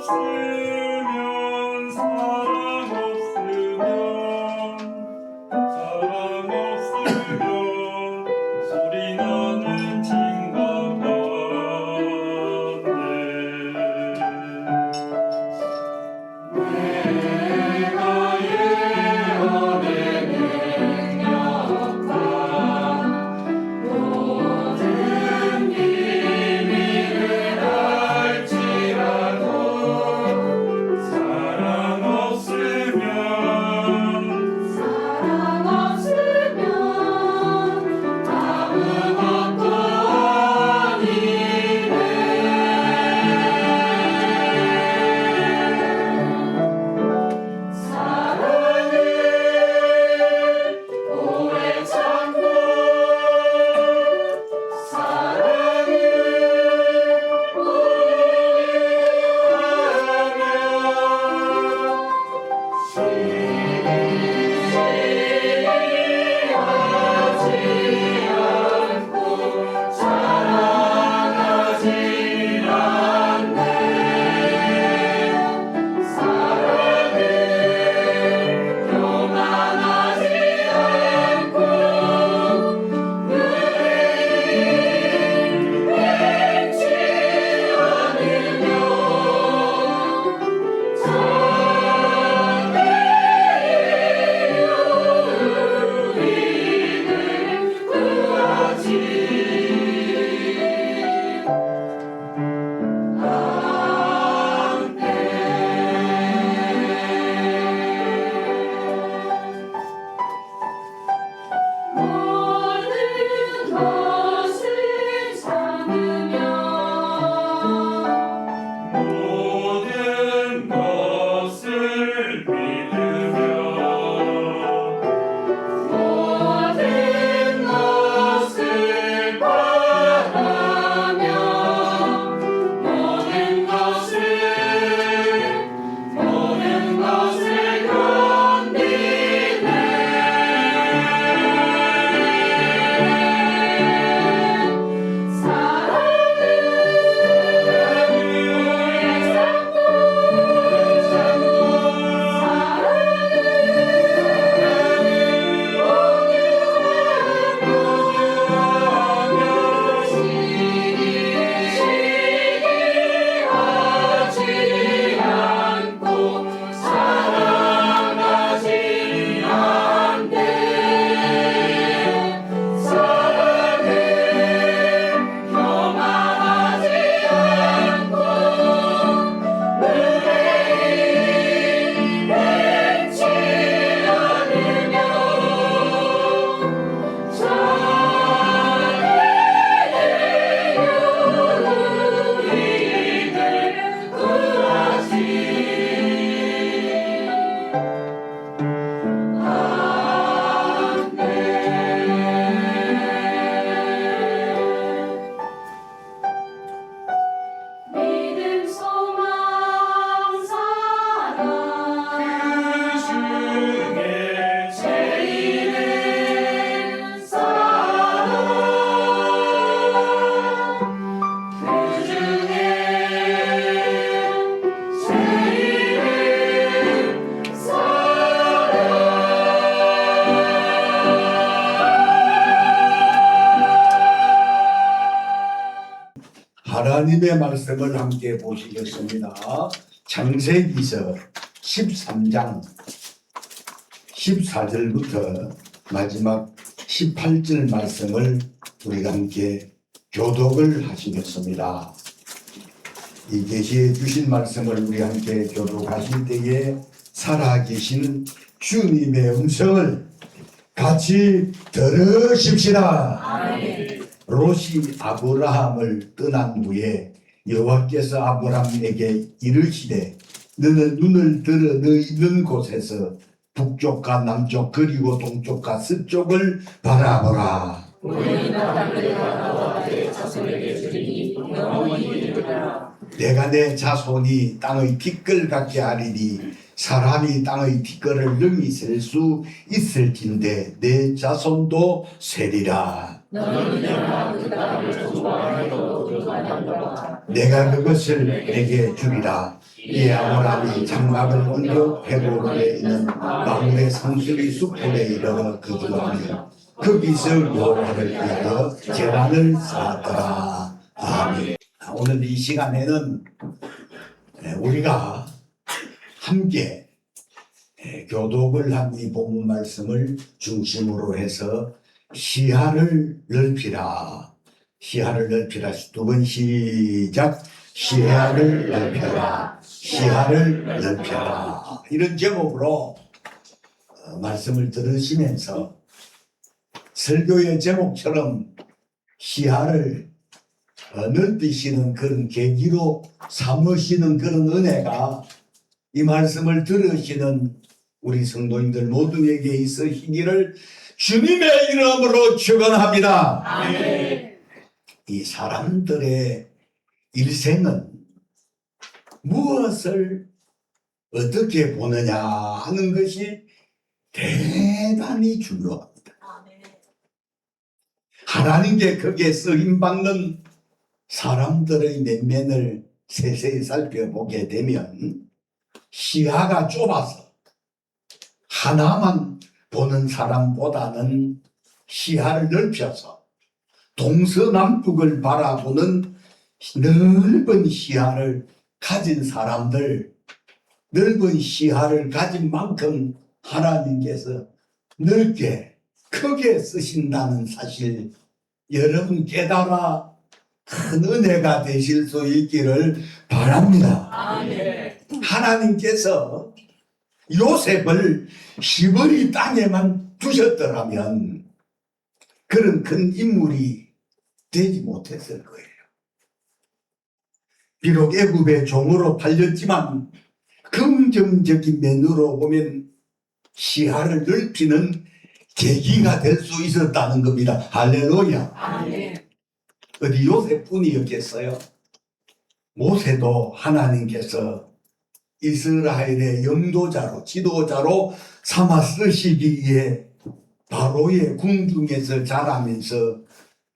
소리 나는 진과 하나님의 말씀을 함께 보시겠습니다. 창세기서 13장 14절부터 마지막 18절 말씀을 우리가 함께 교독을 하시겠습니다. 이 계시해 주신 말씀을 우리 함께 교독하실 때에 살아계신 주님의 음성을 같이 들으십시다. 아멘. 롯이 아브라함을 떠난 후에 여호와께서 아브라함에게 이르시되 너는 눈을 들어 너 있는 곳에서 북쪽과 남쪽 그리고 동쪽과 서쪽을 바라보라. 내가 내 자손이 땅의 티끌 같게 하리니 사람이 땅의 티끌을 능히 셀 수 있을진데 내 자손도 세리라. 내가 그것을 내게 주리라. 이 아브라함이 장막을 옮겨 헤브론에 있는 마므레 상수리 숲에 이르러 거주하며 거기서 여호와를 위하여 제단을 쌓았더라. 아멘. 오늘 이 시간에는 우리가 함께 교독을 한 이 본문 말씀을 중심으로 해서 시야를 넓히라. 시야를 넓히라. 두 번 시작. 시야를 넓혀라. 시야를 넓혀라. 이런 제목으로 말씀을 들으시면서 설교의 제목처럼 시야를 넓히시는 그런 계기로 삼으시는 그런 은혜가 이 말씀을 들으시는 우리 성도님들 모두에게 있으시기를 주님의 이름으로 축원합니다. 아멘. 이 사람들의 일생은 무엇을 어떻게 보느냐 하는 것이 대단히 중요합니다. 하나님께 거기에 쓰임받는 사람들의 면면을 세세히 살펴보게 되면 시야가 좁아서 하나만 보는 사람보다는 시야를 넓혀서 동서남북을 바라보는 넓은 시야를 가진 사람들, 넓은 시야를 가진 만큼 하나님께서 넓게 크게 쓰신다는 사실 여러분 깨달아 큰 은혜가 되실 수 있기를 바랍니다. 아멘. 하나님께서 요셉을 시버리 땅에만 두셨더라면 그런 큰 인물이 되지 못했을 거예요. 비록 애굽의 종으로 팔렸지만 긍정적인 면으로 보면 시야를 넓히는 계기가 될 수 있었다는 겁니다. 할렐루야. 아멘. 어디 요셉뿐이었겠어요? 모세도 하나님께서 이스라엘의 영도자로 지도자로 삼아 쓰시기에 바로의 궁중에서 자라면서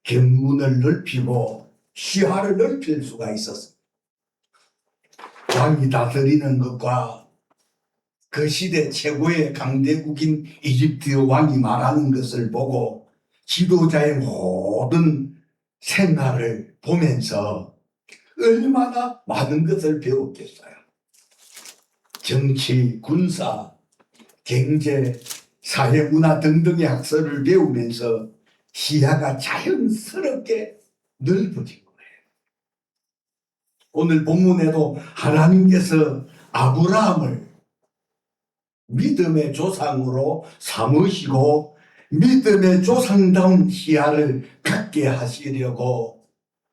견문을 넓히고 시야를 넓힐 수가 있었습니다. 왕이 다스리는 것과 그 시대 최고의 강대국인 이집트 왕이 말하는 것을 보고 지도자의 모든 생활을 보면서 얼마나 많은 것을 배웠겠어요. 정치, 군사, 경제, 사회, 문화 등등의 학설을 배우면서 시야가 자연스럽게 넓어진 거예요. 오늘 본문에도 하나님께서 아브라함을 믿음의 조상으로 삼으시고 믿음의 조상다운 시야를 갖게 하시려고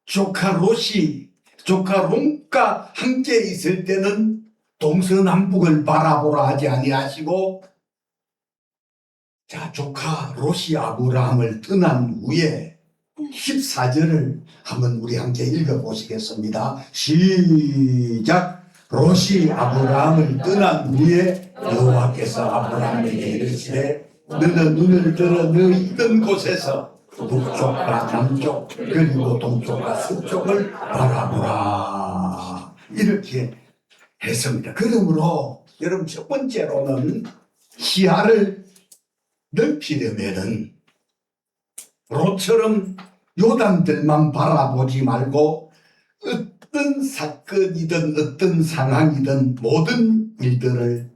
조카 롯이 조카 롯과 함께 있을 때는 동서남북을 바라보라 하지 아니하시고 자 조카 롯이 아브라함을 떠난 후에 14절을 한번 우리 함께 읽어보시겠습니다. 시작. 롯이 아브라함을 떠난 후에 여호와께서 아브라함에게 이르시되 너는 눈을 들어 너 있던 곳에서 북쪽과 남쪽 그리고 동쪽과 서쪽을 바라보라. 이렇게 했습니다. 그러므로 여러분 첫 번째로는 시야를 넓히려면은 롯처럼 요단들만 바라보지 말고 어떤 사건이든 어떤 상황이든 모든 일들을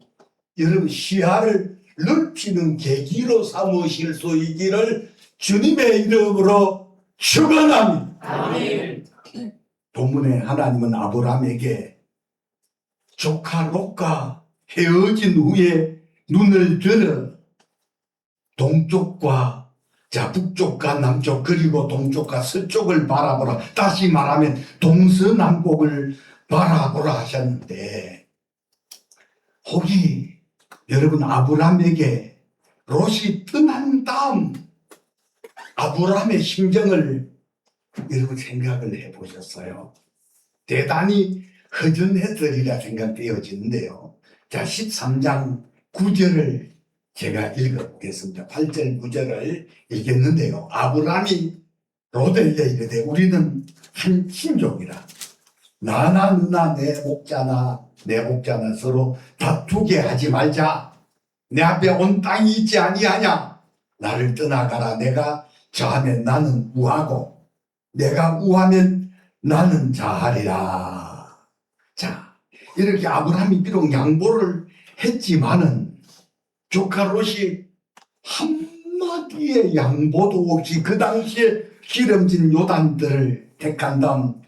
여러분 시야를 넓히는 계기로 삼으실 수 있기를 주님의 이름으로 축원합니다. 아멘. 본문에 하나님은 아브라함에게 조카 롯과 헤어진 후에 눈을 들어 동쪽과 북쪽과 남쪽 그리고 동쪽과 서쪽을 바라보라. 다시 말하면 동서남북을 바라보라 하셨는데 혹이 여러분 아브라함에게 롯이 떠난 다음 아브라함의 심정을 여러분 생각을 해보셨어요? 대단히 허전했으리라 생각되어지는데요. 자 13장 9절을 제가 읽어보겠습니다. 8절 9절을 읽겠는데요. 아브라함이 롯에게 이르되 우리는 한 친족이라 나나 누나 내 목자나 내복자나 서로 다투게 하지 말자. 내 앞에 온 땅이 있지 아니하냐. 나를 떠나가라. 내가 저하면 나는 우하고 내가 우하면 나는 자하리라. 자, 이렇게 아브라함이 비록 양보를 했지만은 조카 롯이 한마디의 양보도 없이 그 당시에 기름진 요단들을 택한 다음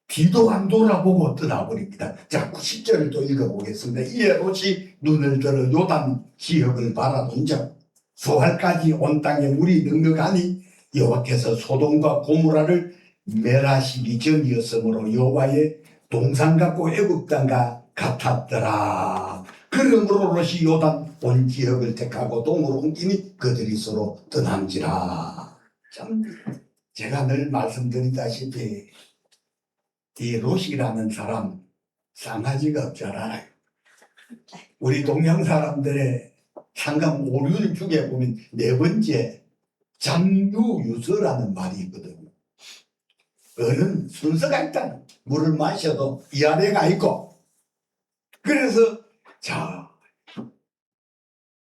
뒤도 안 돌아보고 떠나버립니다. 자, 90절을 또 읽어보겠습니다. 이에 롯이 눈을 들어 요단 지역을 바라본즉 소할까지 온 땅에 물이 넉넉하니 여호와께서 소돔과 고모라를 멸하시기 전이었으므로 여호와의 동산 같고 애굽 땅과 같았더라. 그러므로 롯이 요단 온 지역을 택하고 동으로 옮기니 그들이 서로 떠남지라. 참 제가 늘 말씀드리다시피 이 롯이라는 사람 쌍하지가 없잖아요. 우리 동양 사람들의 상감 오륜 중에 보면 네 번째 장유유서라는 말이 있거든요. 어른 순서가 있다. 물을 마셔도 위아래가 있고. 그래서 자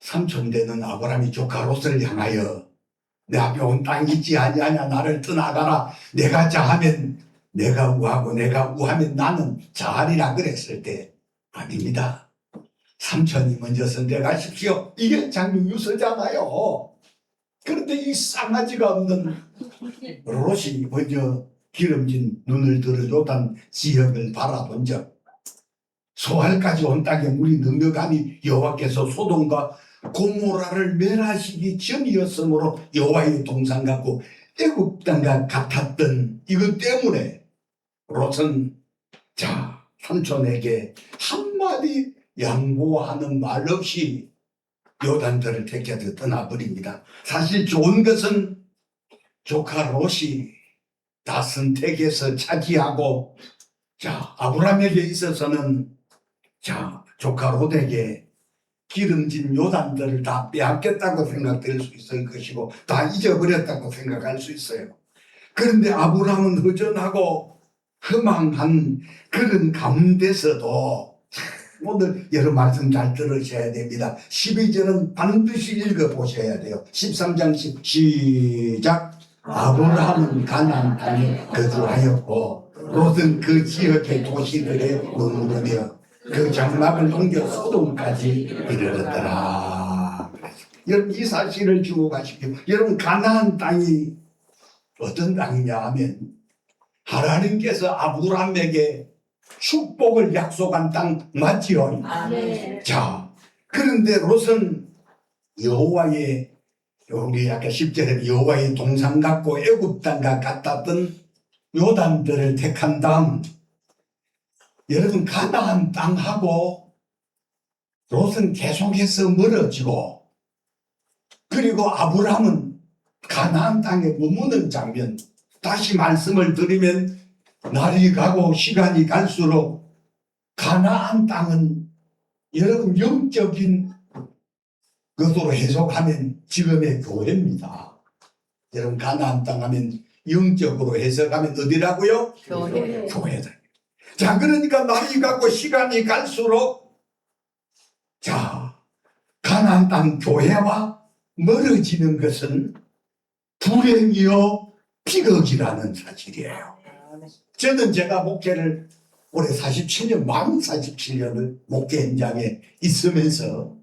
삼촌 되는 아브라함이 조카 롯을 향하여 내 앞에 온 땅이 있지 아니하냐. 나를 떠나가라. 내가 자하면 내가 우하고 내가 우하면 나는 자하리라 그랬을 때 아닙니다. 삼촌이 먼저 선택하십시오. 이게 장유유서잖아요. 그런데 이 쌍아지가 없는 롯이 먼저 기름진 눈을 들어 요단 지역을 바라본즉 소할까지 온 땅에 물이 넉넉하니 여호와께서 소돔과 고모라를 멸하시기 전이었으므로 여호와의 동산 같고 애굽 땅과 같았던 이것 때문에 롯은 자 삼촌에게 한마디 양보하는 말 없이 요단들을 택해서 떠나버립니다. 사실 좋은 것은 조카 롯이 다 선택해서 차지하고 자 아브라함에게 있어서는 자 조카 롯에게 기름진 요단들을 다 빼앗겼다고 생각될 수 있을 것이고 다 잊어버렸다고 생각할 수 있어요. 그런데 아브라함은 허전하고 허망한 그런 가운데서도 오늘 여러 말씀 잘 들으셔야 됩니다. 12절은 반드시 읽어보셔야 돼요. 13장 시작. 아브라함은 가나안 땅에 거주하였고 롯은 그 지역의 도시들에 머무르며 그 장막을 옮겨 소돔까지 이르렀더라. 여러분 이 사실을 주고 가십시오. 여러분 가나안 땅이 어떤 땅이냐 하면 하나님께서 아브라함에게 축복을 약속한 땅 맞지요? 아멘. 자, 그런데 롯은 여호와의 우리 아까 10절에 여호와의 동산 같고 애굽 땅과 같았던 요단들을 택한 다음 여러분 가나안 땅하고 롯은 계속해서 멀어지고 그리고 아브라함은 가나안 땅에 머무는 장면 다시 말씀을 드리면 날이 가고 시간이 갈수록 가나안 땅은 여러분 영적인 것으로 해석하면 지금의 교회입니다. 여러분 가나안 땅 하면 영적으로 해석하면 어디라고요? 교회. 교회다. 자 그러니까 날이 가고 시간이 갈수록 자 가나안 땅 교회와 멀어지는 것은 불행이요 비극이라는 사실이에요. 저는 제가 목회를 올해 47년 만 47년을 목회 현장에 있으면서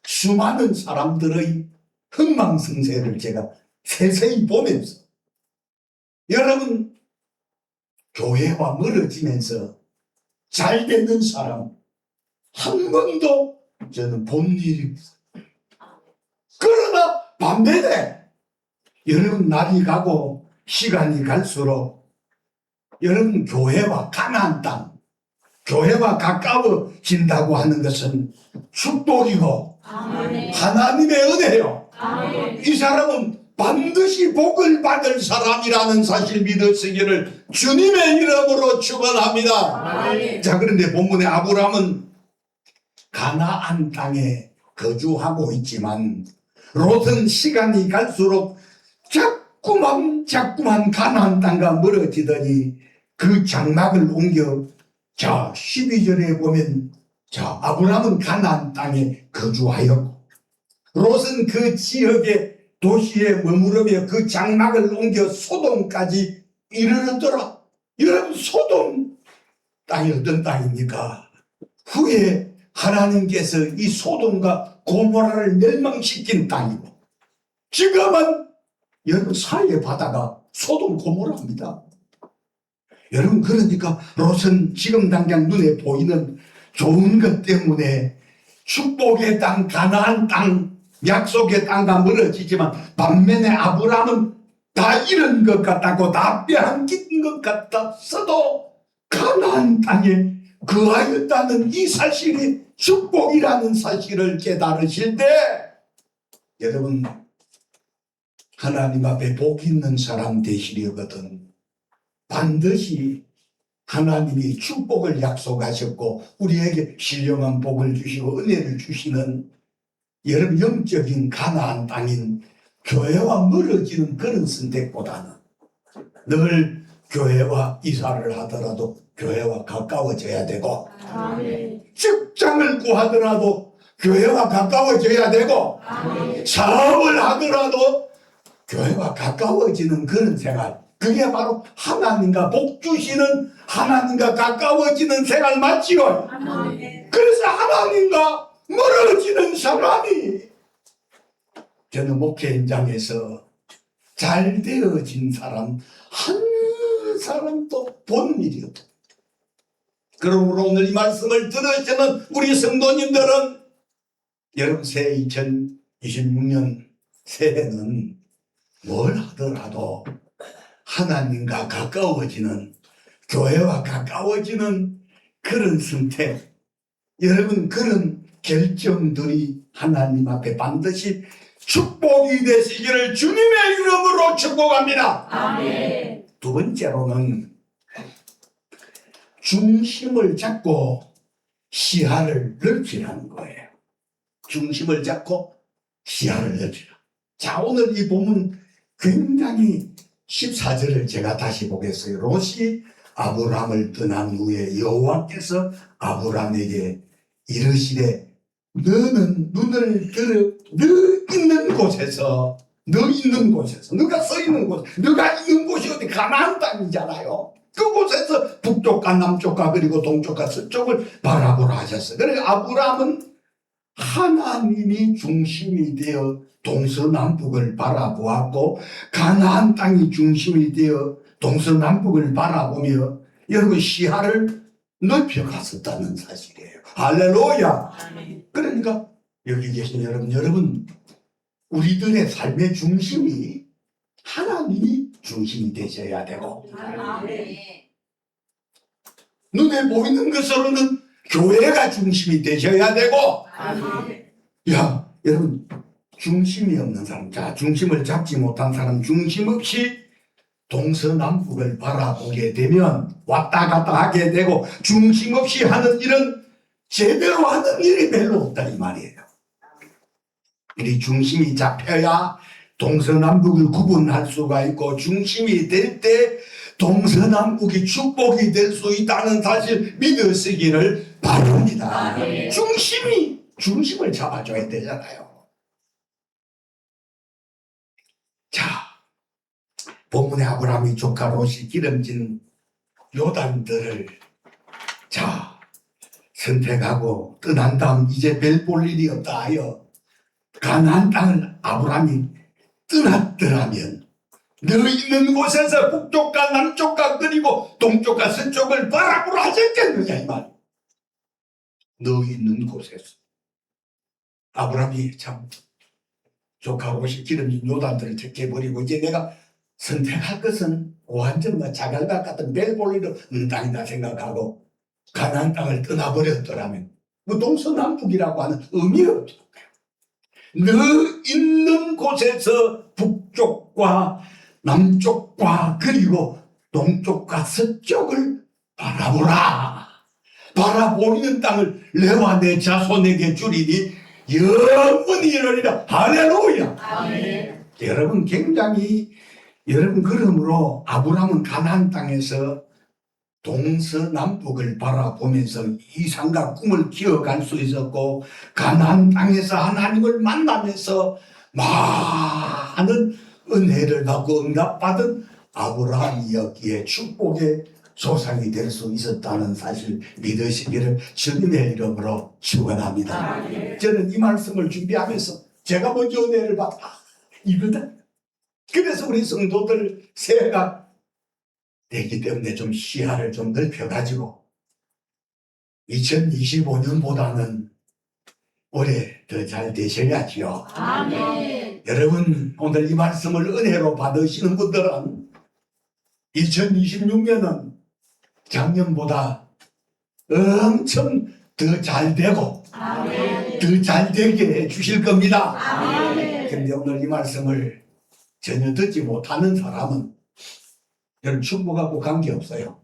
수많은 사람들의 흥망성쇠를 제가 세세히 보면서 여러분 교회와 멀어지면서 잘 되는 사람 한 번도 저는 본 일이 없어요. 그러나 반면에 여러분 날이 가고 시간이 갈수록 여러분 교회와 가나안 땅 교회와 가까워진다고 하는 것은 축복이고 아멘. 하나님의 은혜요. 아멘. 이 사람은 반드시 복을 받을 사람이라는 사실 믿으시기를 주님의 이름으로 축원합니다. 아멘. 자 그런데 본문의 아브라함은 가나안 땅에 거주하고 있지만 롯은 시간이 갈수록 자꾸만 가나안 땅과 멀어지더니 그 장막을 옮겨 자, 12절에 보면, 자, 아브라함은 가나안 땅에 거주하였고, 롯은 그 지역의 도시에 머무르며 그 장막을 옮겨 소돔까지 이르렀더라. 여러분, 소돔 땅이 어떤 땅입니까? 후에 하나님께서 이 소돔과 고모라를 멸망시킨 땅이고, 지금은 여러분 사이의 바다가 소돔 고모라입니다. 여러분, 그러니까 롯은 지금 당장 눈에 보이는 좋은 것 때문에 축복의 땅, 가나안 땅, 약속의 땅과 멀어지지만, 반면에 아브라함은 다 잃은 것 같았고 다 빼앗긴 것 같았어도 가나안 땅에 거하였다는 이 사실이 축복이라는 사실을 깨달으실 때, 여러분, 하나님 앞에 복 있는 사람 되시려거든 반드시 하나님이 축복을 약속하셨고 우리에게 신령한 복을 주시고 은혜를 주시는, 여러분, 영적인 가나안 땅인 교회와 멀어지는 그런 선택보다는 늘 교회와 이사를 하더라도 교회와 가까워져야 되고, 아멘. 직장을 구하더라도 교회와 가까워져야 되고, 아멘. 사업을 하더라도 교회와 가까워지는 그런 생활, 그게 바로 하나님과 복 주시는, 하나님과 가까워지는 생활 맞지요? 아멘. 그래서 하나님과 멀어지는 사람이, 저는 목회 현장에서 잘 되어진 사람 한 사람도 본 일이 없다. 그러므로 오늘 이 말씀을 들으시는 우리 성도님들은, 여러분, 새 2026년 새해는 뭘 하더라도 하나님과 가까워지는, 교회와 가까워지는 그런 선택, 여러분, 그런 결정들이 하나님 앞에 반드시 축복이 되시기를 주님의 이름으로 축복합니다. 아멘. 두 번째로는 중심을 잡고 시야를 넓히라는 거예요. 중심을 잡고 시야를 넓히라. 자, 오늘 이 본문 굉장히 14절을 제가 다시 보겠어요. 롯이 아브라함을 떠난 후에 여호와께서 아브라함에게 이르시되 너는 눈을 들어 너 있는 곳에서, 너 있는 곳에서, 너가 서 있는 곳, 너가 있는 곳이 어디 가나안 땅이잖아요. 그곳에서 북쪽과 남쪽과 그리고 동쪽과 서쪽을 바라보라 하셨어요. 그래서 아브라함은 하나님이 중심이 되어 동서남북을 바라보았고, 가나안 땅이 중심이 되어 동서남북을 바라보며 여러분 시야를 넓혀 갔었다는 사실이에요. 할렐루야. 아멘. 그러니까 여기 계신 여러분, 우리들의 삶의 중심이 하나님이 중심이 되셔야 되고, 아멘. 눈에 보이는 것으로는 교회가 중심이 되셔야 되고, 아멘. 야, 여러분, 중심이 없는 사람, 자, 중심을 잡지 못한 사람, 중심 없이 동서남북을 바라보게 되면 왔다 갔다 하게 되고, 중심 없이 하는 일은 제대로 하는 일이 별로 없다 이 말이에요. 이 중심이 잡혀야 동서남북을 구분할 수가 있고, 중심이 될 때 동서남북이 축복이 될 수 있다는 사실 믿으시기를 바랍니다. 아멘. 중심을 잡아줘야 되잖아요. 자, 본문의 아브라함이 조카 롯이 기름진 요단들을 자 선택하고 떠난 다음 이제 별 볼 일이 없다 하여 가나안 땅을 아브라함이 떠났더라면 너 있는 곳에서 북쪽과 남쪽과 그리고 동쪽과 서쪽을 바라보라 하셨겠느냐 이 말. 너 있는 곳에서. 아브라함이 참 조카 롯이 기름진 요단들을 택해버리고 이제 내가 선택할 것은 완전 자갈밭 같은 별 볼 일도 없는 땅이다 생각하고 가나안 땅을 떠나버렸더라면 동서남북이라고 하는 의미가 없죠. 너 있는 곳에서 북쪽과 남쪽과 그리고 동쪽과 서쪽을 바라보라. 바라보이는 땅을 내와 내 자손에게 주리니 영원히 이르리라. 할렐루야. 아멘. 여러분, 굉장히, 여러분, 그러므로 아브라함은 가나안 땅에서 동서남북을 바라보면서 이상과 꿈을 키워갈 수 있었고, 가나안 땅에서 하나님을 만나면서 많은 은혜를 받고 응답받은 아브라함이었기에 축복의 조상이 될 수 있었다는 사실 믿으시기를 주님의 이름으로 축원합니다. 저는 이 말씀을 준비하면서 제가 먼저 은혜를 받아 이거다. 그래서 우리 성도들 새해가 되기 때문에 좀 시야를 좀 넓혀가지고 2025년보다는 올해 더 잘 되셔야지요. 아멘. 여러분 오늘 이 말씀을 은혜로 받으시는 분들은 2026년은 작년보다 엄청 더 잘 되고 아멘. 더 잘 되게 해 주실 겁니다. 아멘. 그런데 오늘 이 말씀을 전혀 듣지 못하는 사람은 여러분 축복하고 관계없어요.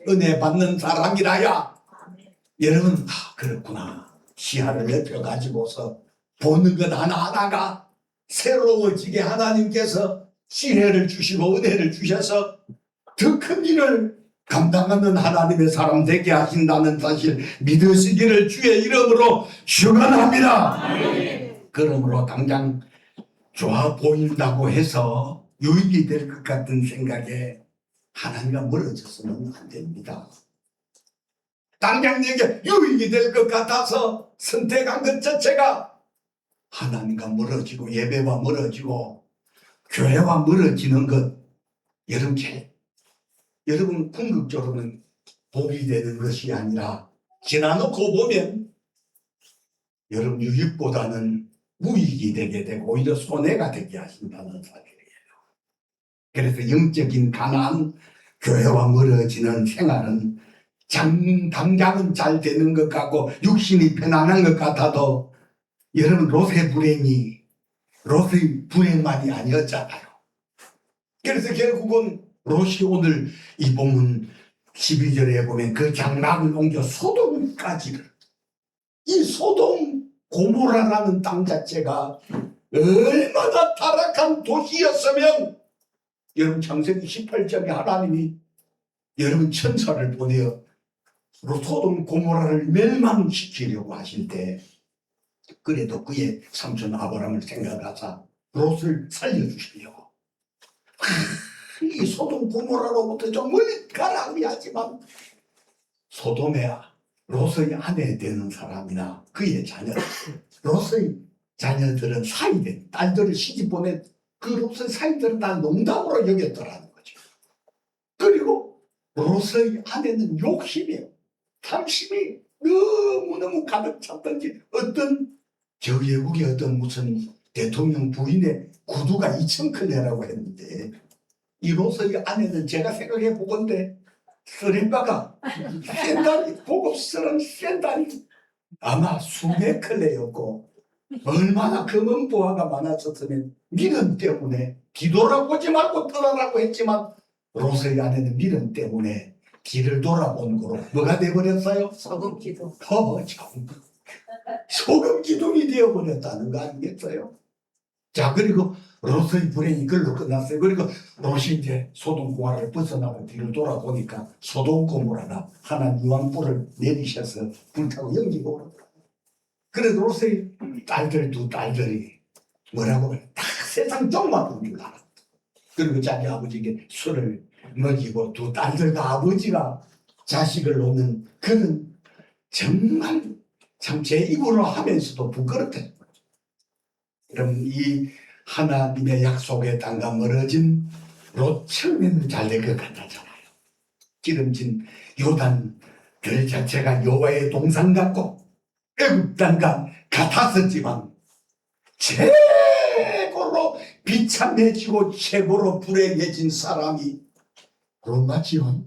은혜 받는 사람이라야 여러분 그렇구나 시야를 넓혀가지고서 보는 것 하나하나가 새로워지게 하나님께서 지혜를 주시고 은혜를 주셔서 더 큰 일을 감당하는 하나님의 사람 되게 하신다는 사실 믿으시기를 주의 이름으로 축원합니다. 그러므로 당장 좋아 보인다고 해서 유익이 될 것 같은 생각에 하나님과 멀어져서는 안 됩니다. 당장 내게 유익이 될 것 같아서 선택한 것 자체가 하나님과 멀어지고 예배와 멀어지고 교회와 멀어지는 것 여러분 궁극적으로는 복이 되는 것이 아니라 지나놓고 보면 여러분 유익보다는 무익이 되게 되고 오히려 손해가 되게 하신다는 사실이에요. 그래서 영적인 가난 교회와 멀어지는 생활은 당장은 잘 되는 것 같고 육신이 편안한 것 같아도 여러분 롯의 불행만이 아니었잖아요. 그래서 결국은 롯이 오늘 이 본문 12절에 보면 그 장막을 옮겨 소돔까지를 이 소돔 고모라라는 땅 자체가 얼마나 타락한 도시였으면 여러분 창세기 18장에 하나님이 여러분 천사를 보내어 소돔 고모라를 멸망시키려고 하실 때 그래도 그의 삼촌 아브라함을 생각하사 롯을 살려주시려고 이 소돔 고모라로부터 좀 멀리 가라 하지만 소돔의 롯의 아내 되는 사람이나 그의 자녀 롯의 자녀들은 사이된 딸들을 시집 보낸 그 롯의 사이들은 다 농담으로 여겼더라는 거죠. 그리고 롯의 아내는 욕심이에요. 탐심이 너무너무 가득 찼던지 어떤 저 외국의 어떤 무슨 대통령 부인의 구두가 2,000클레라고 했는데 이 롯의 아내는 제가 생각해 보건대 쓰림바가 샌달이 고급스러운 샌달이 아마 수백 클레였고 얼마나 금은 보화가 많았었으면 믿음 때문에 뒤돌아보지 말고 떠나라고 했지만 롯의 아내는 믿음 때문에 뒤를 돌아본 거로 뭐가 돼버렸어요? 소금 기도. 소금 기둥이 되어버렸다는 거 아니겠어요? 자 그리고 롯의 불행이 그걸로 끝났어요. 그리고 롯이 이제 소돔 고모라를 벗어나고 뒤를 돌아보니까 소돔 고모라라 하나님 유황불을 내리셔서 불타고 연기가 오르더라고요. 그래도 롯의 두 딸들이 뭐라고 다 세상 쪽만 줄 알았다. 그리고 자기 아버지에게 술을 먹이고 두 딸들과 아버지가 자식을 놓는 그는 정말 참 제 입으로 하면서도 부끄럽다. 그럼 이 하나님의 약속의 땅과 멀어진 롯 처음에는 잘 될 것 같았잖아요. 기름진 요단 들 자체가 여호와의 동산 같고 애굽 땅과 같았었지만 최고로 비참해지고 최고로 불행해진 사람이 롯이요.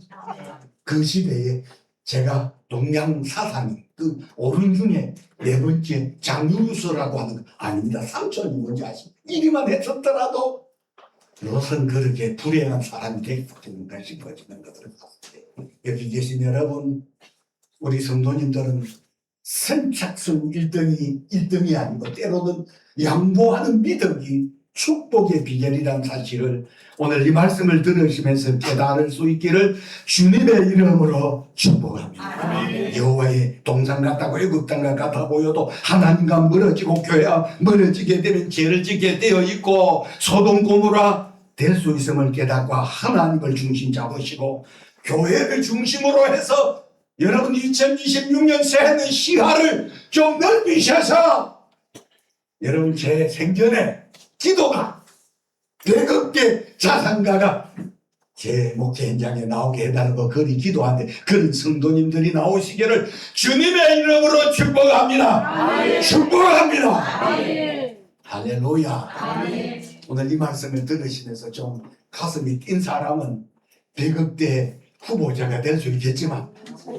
그 시대에 제가 동양 사상이 그 오른 중에 네 번째 장유유서라고 하는 거 아닙니다. 삼촌이 뭔지 아십니까? 이리만 했었더라도 롯은 그렇게 불행한 사람이 되는 것이 거짓말 것을 봤어요. 여기 계신 여러분 우리 성도님들은 선착순 1등이 아니고 때로는 양보하는 믿음이 축복의 비결이라는 사실을 오늘 이 말씀을 들으시면서 깨달을 수 있기를 주님의 이름으로 축복합니다. 여호와의 동산 같다고 애굽 땅과 같아 보여도 하나님과 멀어지고 교회와 멀어지게 되면 죄를 짓게 되어 있고 소돔 고모라 될 수 있음을 깨닫고 하나님을 중심 잡으시고 교회를 중심으로 해서 여러분 2026년 새해는 시야를 좀 넓히셔서 여러분 제 생전에 기도가 대급게 자산가가 제 목회 현장에 나오게 해달라고 그리 기도하는데 그런 성도님들이 나오시기를 주님의 이름으로 축복합니다. 축복합니다. 할렐루야. 오늘 이 말씀을 들으시면서 좀 가슴이 뛴 사람은 대급대 후보자가 될 수 있겠지만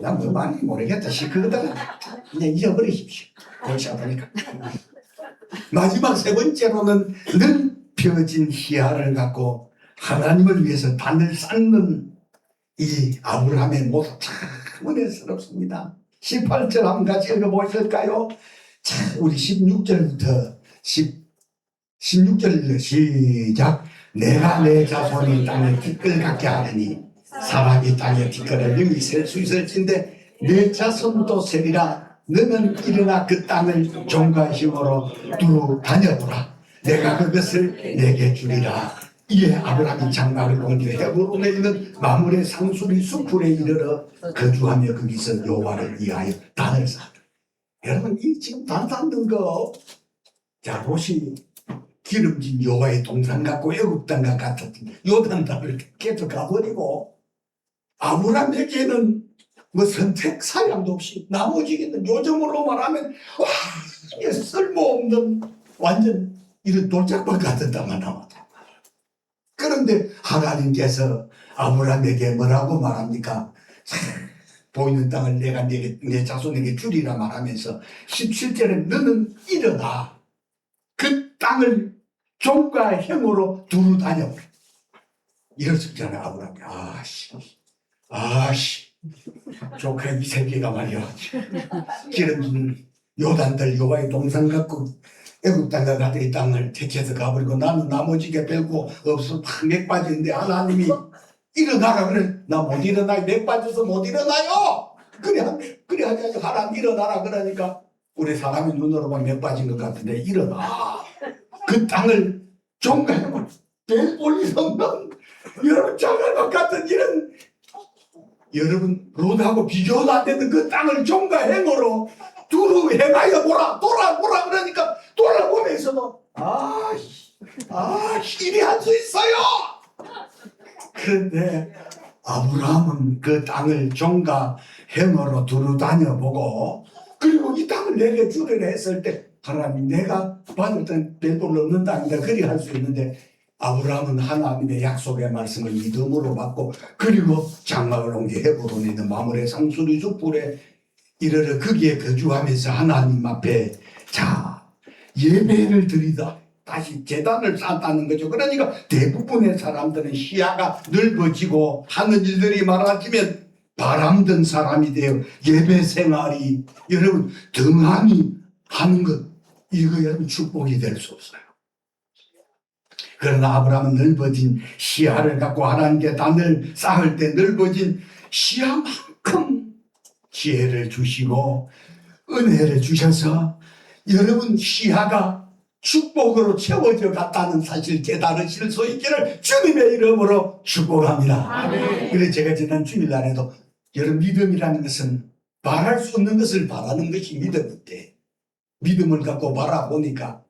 난 뭐 많이 모르겠다 싶거든. 그냥 잊어버리십시오. 그렇지 않으니까. 마지막 세 번째로는 넓혀진 시야를 갖고 하나님을 위해서 단을 쌓는 이 아브라함의 모습 참 은혜스럽습니다. 18절 한번 같이 읽어보실까요? 자, 우리 16절부터 16절 시작. 내가 내 자손이 땅에 티끌 같게 하느니 사람이 땅에 티끌을 능히 셀 수 있을진데 내 자손도 세리라. 너는 일어나 그 땅을 종과 힘으로 두루 다녀보라. 내가 그것을 내게 주리라. 이에 아브라함이 장막을 옮겨 헤브론에 있는 마물의 상수리 수풀에 이르러 거주하며 거기서 여호와를 위하여 단을 쌓았다. 여러분 이 지금 단 쌓는 거 자 보시 기름진 여호와의 동산 같고 애굽 땅과 같은 요단단을 계속 가버리고 아브라함에게는 뭐 선택 사양도 없이 나머지는 요즘으로 말하면 와 이게 쓸모없는 완전 이런 돌짝밭 같은 땅만 남았다. 그런데 하나님께서 아브라함에게 뭐라고 말합니까? 보이는 땅을 내가 내 자손에게 주리라 말하면서 17절에 너는 일어나 그 땅을 종과 행으로 두루 다녀보라. 이랬었잖아요. 아브라함이 아씨 조카 이 새끼가 말이야 기름진 요단들 여호와의 동산 갖고 애굽 땅과 같은 이 땅을 택해서 가버리고 나는 나머지게 별거 없어 막 맥 빠지는데 하나님이 일어나라 그래. 나 못 일어나. 맥 빠져서 못 일어나요. 그래 하지 하나님 일어나라 그러니까 우리 사람이 눈으로만 맥 빠진 것 같은데 일어나. 그 땅을 종가해봐. 벨볼이 성능 여러분 장할 것 같은 이런 여러분 롯하고 비교도 안 되는 그 땅을 종가행으로 두루 행하여 보라. 돌아보라 그러니까 돌아보면서도 일이 할 수 있어요. 그런데 아브라함은 그 땅을 종가행으로 두루 다녀보고 그리고 이 땅을 내게 주리라 했을 때 하나님 내가 받을 땐 벨볼 없는 땅이다 그리 할 수 있는데 아브라함은 하나님의 약속의 말씀을 믿음으로 받고 그리고 장막을 옮겨 헤브론에 있는 마물의 상수리 숲불에 이르러 거기에 거주하면서 하나님 앞에 자 예배를 드리다 다시 제단을 쌓았다는 거죠. 그러니까 대부분의 사람들은 시야가 넓어지고 하는 일들이 많아지면 바람든 사람이 되어 예배 생활이 여러분 등한히 하는 것 이거 여러분 축복이 될 수 없어요. 그러나 아브라함은 넓어진 시야를 갖고 하나님께 단을 쌓을 때 넓어진 시야만큼 지혜를 주시고 은혜를 주셔서 여러분 시야가 축복으로 채워져 갔다는 사실 깨달으실 수 있기를 주님의 이름으로 축복합니다. 그래서 제가 지난 주일날에도 여러분 믿음이라는 것은 바랄 수 없는 것을 바라는 것이 믿음인데 믿음을 갖고 바라보니까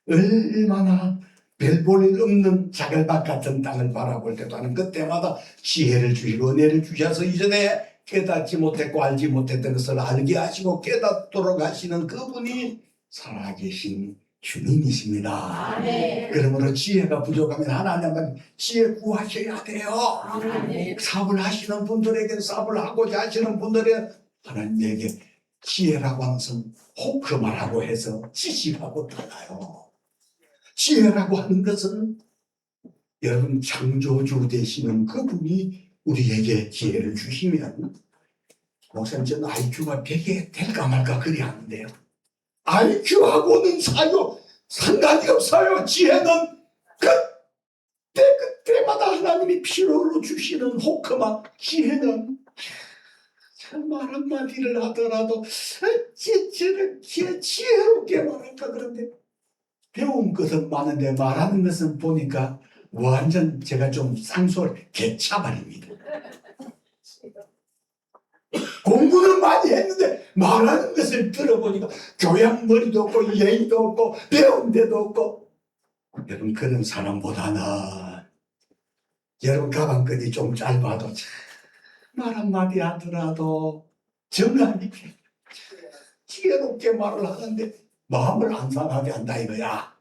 얼마나 별볼일 없는 자갈밭 같은 땅을 바라볼 때도 하는 그때마다 지혜를 주시고 은혜를 주셔서 이전에 깨닫지 못했고 알지 못했던 것을 알게 하시고 깨닫도록 하시는 그분이 살아계신 주님이십니다. 그러므로 지혜가 부족하면 하나님 앞에 지혜 구하셔야 돼요. 사업을 하시는 분들에게 사업을 하고자 하시는 분들에게 하나님에게 지혜라고 하는 것은 호크말하고 해서 지식하고 달라요. 지혜라고 하는 것은 여러분 창조주 되시는 그분이 우리에게 지혜를 주시면 목사님 저는 IQ가 100이 될까 말까 그리 하는데요. IQ하고는 상관이 없어요. 지혜는 우리에게 필요로 주시는 호크마 지혜는 참 말 한마디를 하더라도 어찌 저렇게 지혜롭게 말할까. 그런데 배운 것은 많은데 말하는 것은 보니까 완전 제가 좀 쌍소리 개차발입니다. 공부는 많이 했는데 말하는 것을 들어보니까 교양 머리도 없고 예의도 없고 배운 데도 없고. 여러분 그런 사람보다는 여러분 가방끈이 좀 짧아도 말 한마디 하더라도 정말 이렇게 지혜롭게 말을 하는데 마음을 안 상하게 한다 이거야.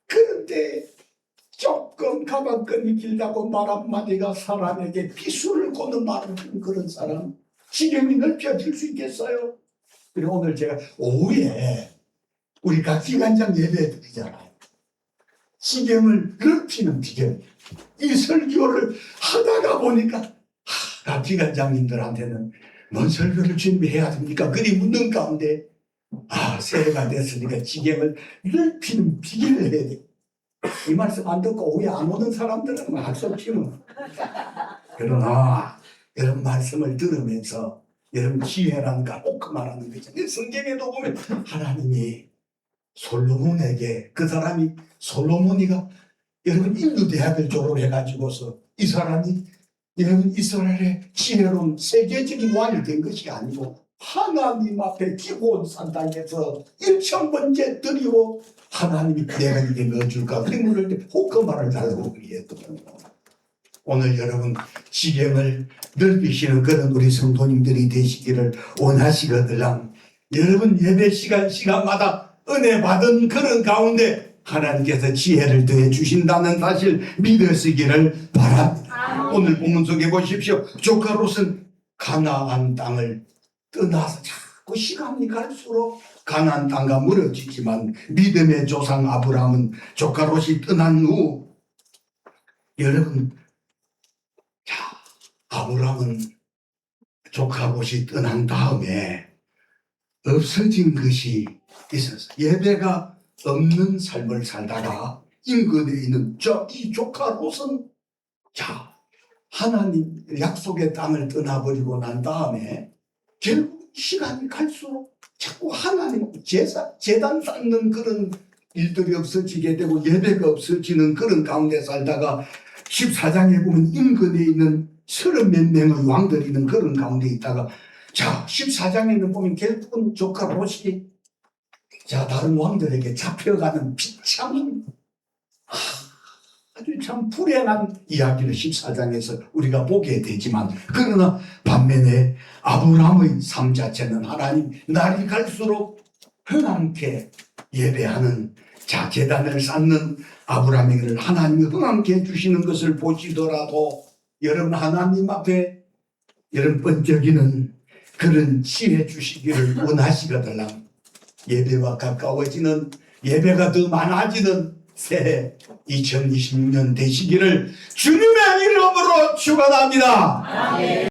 그런데 조금 가방끈이 길다고 말 한마디가 사람에게 비수를 거는 말을 하는 그런 사람 지경이 넓혀질 수 있겠어요? 그리고 오늘 제가 오후에 우리 각 기관장 예배 드리잖아요. 지경을 넓히는 비결. 이 설교를 하다가 보니까 각 기관장님들한테는 뭔 설교를 준비해야 됩니까? 그리 묻는 가운데 새해가 됐으니까 지경을 넓히는 비결을 해야 돼. 이 말씀 안 듣고 오후에 안 오는 사람들은 악수 피우는. 그러나 이런 말씀을 들으면서 여러분 지혜란가 꼭 말하는 거죠. 성경에도 보면 하나님이 솔로몬에게 그 사람이 솔로몬이가 여러분 인도대학을 졸업해가지고서 이 사람이 여러분 이스라엘의 지혜로운 세계적인 왕이 된 것이 아니고 하나님 앞에 기본 산당에서 1,000번째 드리고 하나님이 내가 이게 넣어줄까 그래 물을 때 호크마를 달라고 그랬거든요. 오늘 여러분 지경을 넓히시는 그런 우리 성도님들이 되시기를 원하시거든요. 여러분 예배 시간마다 은혜 받은 그런 가운데 하나님께서 지혜를 더해 주신다는 사실 믿으시기를 바랍니다. 오늘 본문 속에 보십시오. 조카 롯은 가나안 땅을 떠나서 자꾸 시간이 갈수록 가나안 땅과 멀어지지만 믿음의 조상 아브라함은 조카 롯이 떠난 후 여러분 아브라함은 조카 롯이 떠난 다음에 없어진 것이 있었어요. 예배가 없는 삶을 살다가 인근에 있는 이 조카 롯은 하나님 약속의 땅을 떠나버리고 난 다음에 결국 시간이 갈수록 자꾸 하나님 제단 쌓는 그런 일들이 없어지게 되고 예배가 없어지는 그런 가운데 살다가 14장에 보면 인근에 있는 30몇 명의 왕들이 있는 그런 가운데 있다가 14장에는 보면 결국은 조카 롯이 다른 왕들에게 잡혀가는 비참한 아주 참 불행한 이야기를 14장에서 우리가 보게 되지만 그러나 반면에 아브라함의 삶 자체는 하나님 날이 갈수록 흥함께 예배하는 제단을 쌓는 아브라함에게를 하나님이 흥함께 해주시는 것을 보시더라도 여러분 하나님 앞에 여러분 번쩍이는 그런 지혜 주시기를 원하시거든요. 예배와 가까워지는 예배가 더 많아지는 새해 2026년 되시기를 주님의 이름으로 축원합니다.